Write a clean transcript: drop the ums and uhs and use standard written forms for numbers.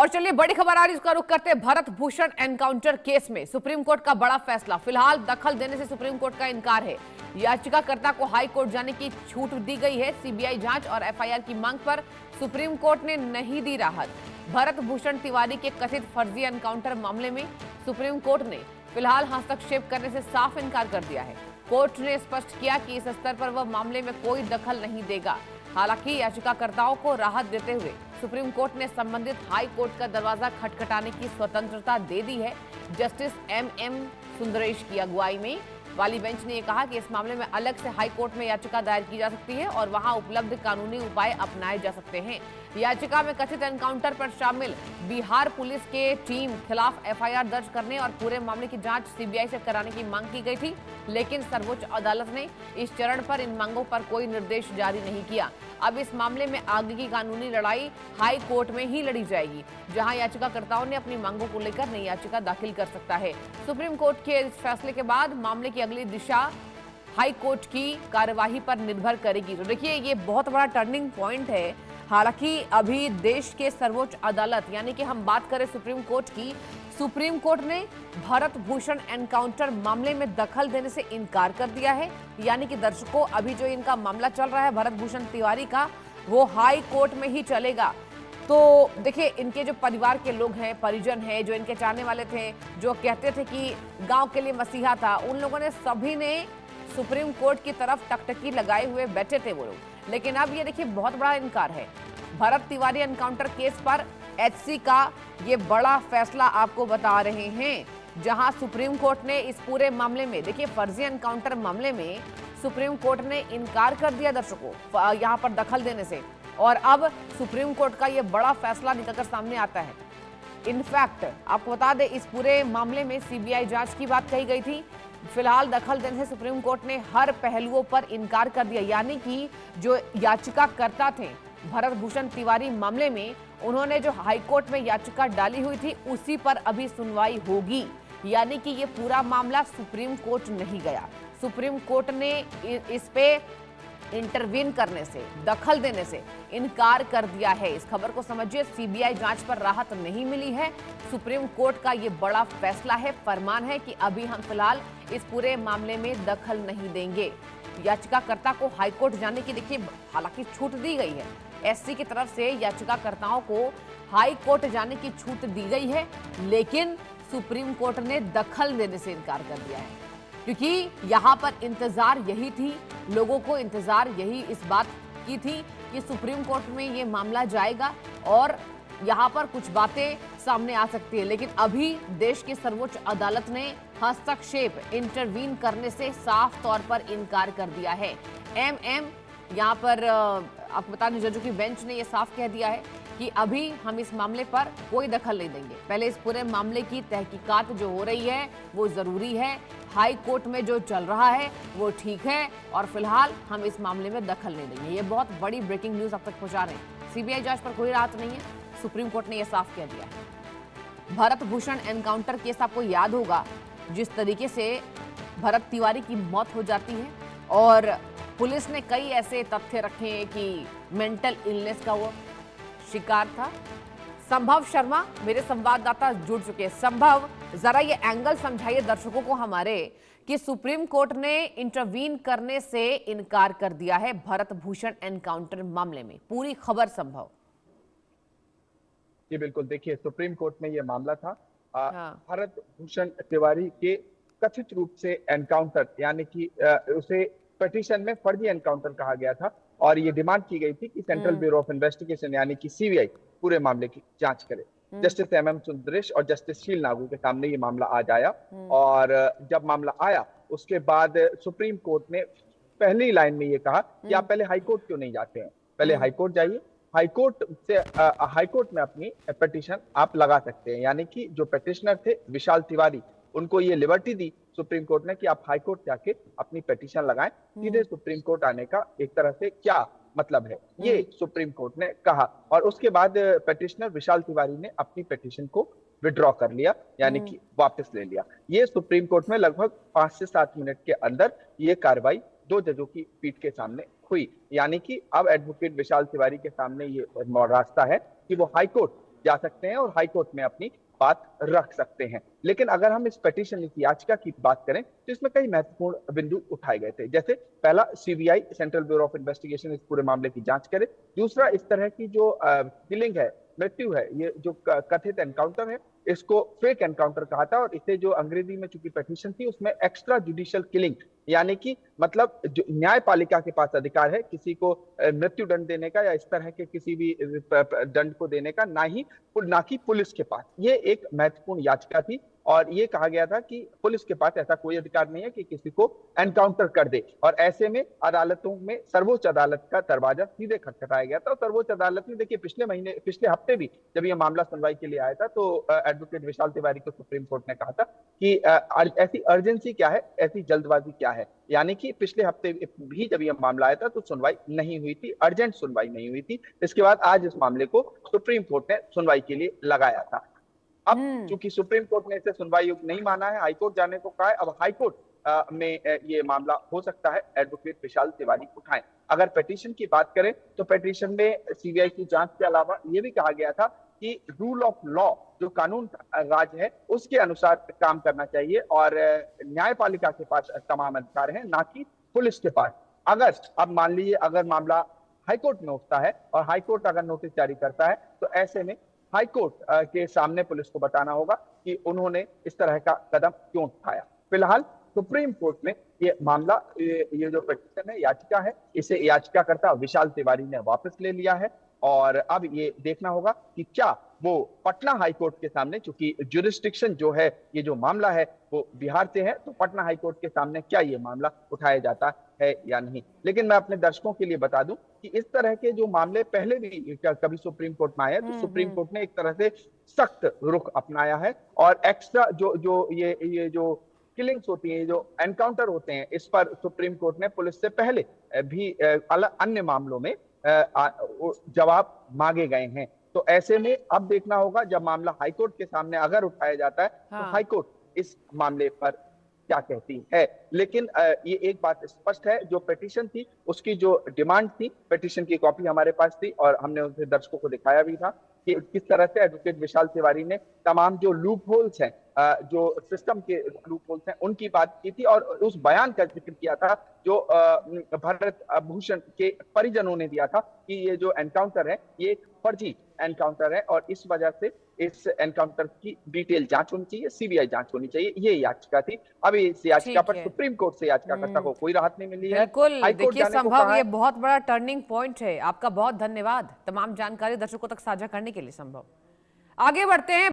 और चलिए बड़ी खबर आ रही है, उसका रुख करते हैं भरत भूषण एनकाउंटर केस में सुप्रीम कोर्ट का बड़ा फैसला। फिलहाल दखल देने से सुप्रीम कोर्ट का इनकार है। याचिकाकर्ता को हाई कोर्ट जाने की छूट दी गई है। सीबीआई जांच और एफआईआर की मांग पर सुप्रीम कोर्ट ने नहीं दी राहत। भरत भूषण तिवारी के कथित फर्जी एनकाउंटर मामले में सुप्रीम कोर्ट ने फिलहाल हस्तक्षेप करने से साफ इनकार कर दिया है। कोर्ट ने स्पष्ट किया कि इस स्तर पर वह मामले में कोई दखल नहीं देगा। हालांकि याचिकाकर्ताओं को राहत देते हुए सुप्रीम कोर्ट ने संबंधित हाई कोर्ट का दरवाजा खटखटाने की स्वतंत्रता दे दी है। जस्टिस एम सुंदरेश की अगुवाई में वाली बेंच ने यह कहा कि इस मामले में अलग से हाई कोर्ट में याचिका दायर की जा सकती है और वहां उपलब्ध कानूनी उपाय अपनाए जा सकते हैं। याचिका में कथित एनकाउंटर पर शामिल बिहार पुलिस के टीम खिलाफ एफआईआर दर्ज करने और पूरे मामले की जांच सीबीआई से कराने की मांग की गई थी, लेकिन सर्वोच्च अदालत ने इस चरण पर इन मांगों पर कोई निर्देश जारी नहीं किया। अब इस मामले में आगे की कानूनी लड़ाई हाई कोर्ट में ही लड़ी जाएगी, जहां याचिकाकर्ताओं ने अपनी मांगों को लेकर नई याचिका दाखिल कर सकता है। सुप्रीम कोर्ट के इस फैसले के बाद मामले की अगली दिशा हाई कोर्ट की कार्यवाही पर निर्भर करेगी। तो देखिए, ये बहुत बड़ा टर्निंग पॉइंट है। हालांकि अभी देश के सर्वोच्च अदालत यानी कि हम बात करें सुप्रीम कोर्ट की, सुप्रीम कोर्ट ने भरत भूषण एनकाउंटर मामले में दखल देने से इनकार कर दिया है। यानी कि दर्शकों, अभी जो इनका मामला चल रहा है भरत भूषण तिवारी का, वो हाई कोर्ट में ही चलेगा। तो देखिए, इनके जो परिवार के लोग हैं, परिजन हैं, जो इनके चाहने वाले थे, जो कहते थे कि गांव के लिए मसीहा था, उन लोगों ने सभी ने सुप्रीम कोर्ट की तरफ टकटकी लगाए हुए बैठे थे वो लोग। लेकिन अब ये देखिए, बहुत बड़ा इनकार है। भरत तिवारी एनकाउंटर केस पर एचसी का ये बड़ा फैसला आपको बता रहे हैं, जहां सुप्रीम कोर्ट ने इस पूरे मामले में, देखिए फर्जी एनकाउंटर मामले में सुप्रीम कोर्ट ने इनकार कर दिया दर्शकों यहां पर दखल देने से, और अब सुप्रीम कोर्ट का ये बड़ा फैसला निकलकर सामने आता है। इनफैक्ट आपको बता दें, इस पूरे मामले में सीबीआई जांच की बात कही गई थी। फिलहाल दखल देने से सुप्रीम कोर्ट ने हर पहलुओं पर इनकार कर दिया। यानी कि जो याचिकाकर्ता थे भरत भूषण तिवारी मामले में, उन्होंने जो हाईकोर्ट में याचिका डाली हुई थी उसी पर अभी सुनवाई होगी। यानी कि ये पूरा मामला सुप्रीम कोर्ट नहीं गया। सुप्रीम कोर्ट ने इस पे इंटरवीन करने से, दखल देने से इनकार कर दिया है। इस खबर को समझिए, सीबीआई जांच पर राहत नहीं मिली है। सुप्रीम कोर्ट का ये बड़ा फैसला है, फरमान है कि अभी हम फिलहाल इस पूरे मामले में दखल नहीं देंगे। याचिकाकर्ता को हाईकोर्ट जाने की, देखिए हालांकि छूट दी गई है, एससी की तरफ से याचिकाकर्ताओं को हाई कोर्ट जाने की छूट दी गई है, लेकिन सुप्रीम कोर्ट ने दखल देने से इनकार कर दिया है। क्योंकि यहां पर इंतजार यही थी, लोगों को इंतजार यही इस बात की थी कि सुप्रीम कोर्ट में ये मामला जाएगा और यहां पर कुछ बातें सामने आ सकती है। लेकिन अभी देश की सर्वोच्च अदालत ने हस्तक्षेप, इंटरवीन करने से साफ तौर पर इनकार कर दिया है। यहां पर आपको बता दें, जजों की बेंच ने यह साफ कह दिया है कि अभी हम इस मामले पर कोई दखल नहीं देंगे। पहले इस पूरे मामले की तहकीकात जो हो रही है वो जरूरी है। हाई कोर्ट में जो चल रहा है वो ठीक है, और फिलहाल हम इस मामले में दखल नहीं देंगे। ये बहुत बड़ी ब्रेकिंग न्यूज अब तक पहुंचा रहे हैं। सीबीआई जांच पर कोई राहत नहीं है, सुप्रीम कोर्ट ने यह साफ कह दिया है। भरत भूषण एनकाउंटर केस आपको याद होगा, जिस तरीके से भरत तिवारी की मौत हो जाती है और पुलिस ने कई ऐसे तथ्य रखे हैं कि मेंटल इलनेस का वो शिकार था। संभव शर्मा मेरे संवाददाता जुड़ चुके हैं। संभव, जरा ये एंगल समझाइए दर्शकों को हमारे कि सुप्रीम कोर्ट ने इंटरवीन करने से इनकार कर दिया है भरत भूषण एनकाउंटर मामले में, पूरी खबर संभव। जी बिल्कुल, देखिए सुप्रीम कोर्ट में यह मामला था भरत भूषण तिवारी के कथित रूप से एनकाउंटर, यानी कि उसे पिटीशन में फर्जी एनकाउंटर कहा गया था और ये डिमांड की गई थी कि सेंट्रल ब्यूरो ऑफ इन्वेस्टिगेशन यानी कि सीबीआई पूरे मामले की जांच करे। जस्टिस एम सुंदरेश और जस्टिस शील नागू के सामने ये मामला आज आया, और जब मामला आया उसके बाद सुप्रीम कोर्ट ने पहली लाइन में ये कहा कि आप पहले हाईकोर्ट क्यों नहीं जाते हैं, पहले हाईकोर्ट जाइए, हाईकोर्ट में अपनी पिटीशन आप लगा सकते हैं। यानी कि जो पिटिशनर थे विशाल तिवारी, उनको ये लिबर्टी दी सुप्रीम कोर्ट ने कि आप हाई कोर्ट जाके अपनी पिटीशन लगाएं। सीधे सुप्रीम कोर्ट आने का एक तरह से क्या मतलब है, ये सुप्रीम कोर्ट ने कहा। और उसके बाद पिटिशनर विशाल तिवारी ने अपनी पिटीशन को विड्रॉ कर लिया, यानी कि वापस ले लिया। ये सुप्रीम कोर्ट में लगभग 5 से 7 मिनट के अंदर ये कार्रवाई 2 जजों की पीठ के सामने हुई। यानी कि अब एडवोकेट विशाल तिवारी के सामने ये रास्ता है कि वो हाई कोर्ट जा सकते हैं और हाईकोर्ट में अपनी बात रख सकते हैं। लेकिन अगर हम इस पिटीशन, इस याचिका की बात करें तो इसमें कई महत्वपूर्ण बिंदु उठाए गए थे। जैसे पहला, CBI central bureau of investigation इस पूरे मामले की जांच करे। दूसरा, इस तरह की जो किलिंग है, मृत्यु है, ये जो कथित एनकाउंटर है, इसको फेक एनकाउंटर कहा था और इसे जो अंग्रेजी में चूंकि पिटीशन थी उसमें एक्स्ट्रा जुडिशियल किलिंग, यानी कि मतलब जो न्यायपालिका के पास अधिकार है किसी को मृत्यु दंड देने का या इस तरह के किसी भी दंड को देने का, ना कि पुलिस के पास। ये एक महत्वपूर्ण याचिका थी और ये कहा गया था कि पुलिस के पास ऐसा कोई अधिकार नहीं है कि किसी को एनकाउंटर कर दे। और ऐसे में अदालतों में सर्वोच्च अदालत का दरवाजा सीधे खटखटाया गया था और सर्वोच्च अदालत ने, देखिए, पिछले हफ्ते भी जब यह मामला सुनवाई के लिए आया था तो एडवोकेट विशाल तिवारी को सुप्रीम कोर्ट ने कहा था कि ऐसी अर्जेंसी क्या है, ऐसी जल्दबाजी क्या है। यानी कि पिछले हफ्ते भी जब यह मामला आया था तो सुनवाई नहीं हुई थी, अर्जेंट सुनवाई नहीं हुई थी। इसके बाद आज इस मामले को सुप्रीम कोर्ट ने सुनवाई के लिए लगाया था। अब चूंकि सुप्रीम कोर्ट ने इसे सुनवाई योग्य नहीं माना है, हाईकोर्ट जाने को कहा है, अब हाईकोर्ट में ये मामला हो सकता है एडवोकेट विशाल तिवारी उठाएं। अगर पिटीशन की बात करें तो पिटीशन में सीबीआई की जांच के अलावा ये भी कहा गया था कि रूल ऑफ लॉ, जो कानून राज है, उसके अनुसार काम करना चाहिए और न्यायपालिका के पास तमाम अधिकार हैं, ना कि पुलिस के पास। अगर अब मान लीजिए अगर मामला हाईकोर्ट में उठता है और हाईकोर्ट अगर नोटिस जारी करता है तो ऐसे में हाईकोर्ट के सामने पुलिस को बताना होगा कि उन्होंने इस तरह का कदम क्यों उठाया। फिलहाल सुप्रीम कोर्ट में ये मामला, ये जो पिटीशन है, याचिका है, इसे याचिकाकर्ता विशाल तिवारी ने वापस ले लिया है और अब ये देखना होगा कि क्या वो पटना हाईकोर्ट के सामने, चूंकि जुरिस्डिक्शन जो है, ये जो मामला है वो बिहार से है, तो पटना हाईकोर्ट के सामने क्या ये मामला उठाया जाता है या नहीं। लेकिन मैं अपने दर्शकों के लिए बता दूं कि इस तरह के जो मामले पहले भी कभी सुप्रीम कोर्ट में आए तो सुप्रीम कोर्ट ने एक तरह से सख्त रुख अपनाया है और एक्स्ट्रा जो ये जो किलिंग्स होती हैं, जो एनकाउंटर होते हैं, इस पर सुप्रीम कोर्ट ने पुलिस से पहले भी अन्य मामलों में जवाब मांगे गए हैं। तो ऐसे में अब देखना होगा जब मामला हाईकोर्ट के सामने अगर उठाया जाता है तो हाईकोर्ट इस मामले पर क्या कहती है। लेकिन ये एक बात स्पष्ट है, जो पिटीशन थी उसकी जो डिमांड थी, पिटीशन की कॉपी हमारे पास थी और हमने उसे दर्शकों को दिखाया भी था कि किस तरह से एडवोकेट विशाल तिवारी ने तमाम जो लूप होल्स हैं, जो सिस्टम के लूप होल्स हैं, उनकी बात की थी और उस बयान का जिक्र किया था जो भरत भूषण के परिजनों ने दिया था कि ये जो एनकाउंटर है ये एक फर्जी एनकाउंटर है और इस वजह से इस एनकाउंटर की डिटेल जांच होनी चाहिए, सीबीआई जांच होनी चाहिए। ये याचिका थी। अभी इस याचिका पर सुप्रीम कोर्ट से याचिकाकर्ता को कोई राहत नहीं मिली है। बिल्कुल, देखिए संभव ये बहुत बड़ा टर्निंग पॉइंट है। आपका बहुत धन्यवाद तमाम जानकारी दर्शकों तक साझा करने के लिए। संभव, आगे बढ़ते हैं।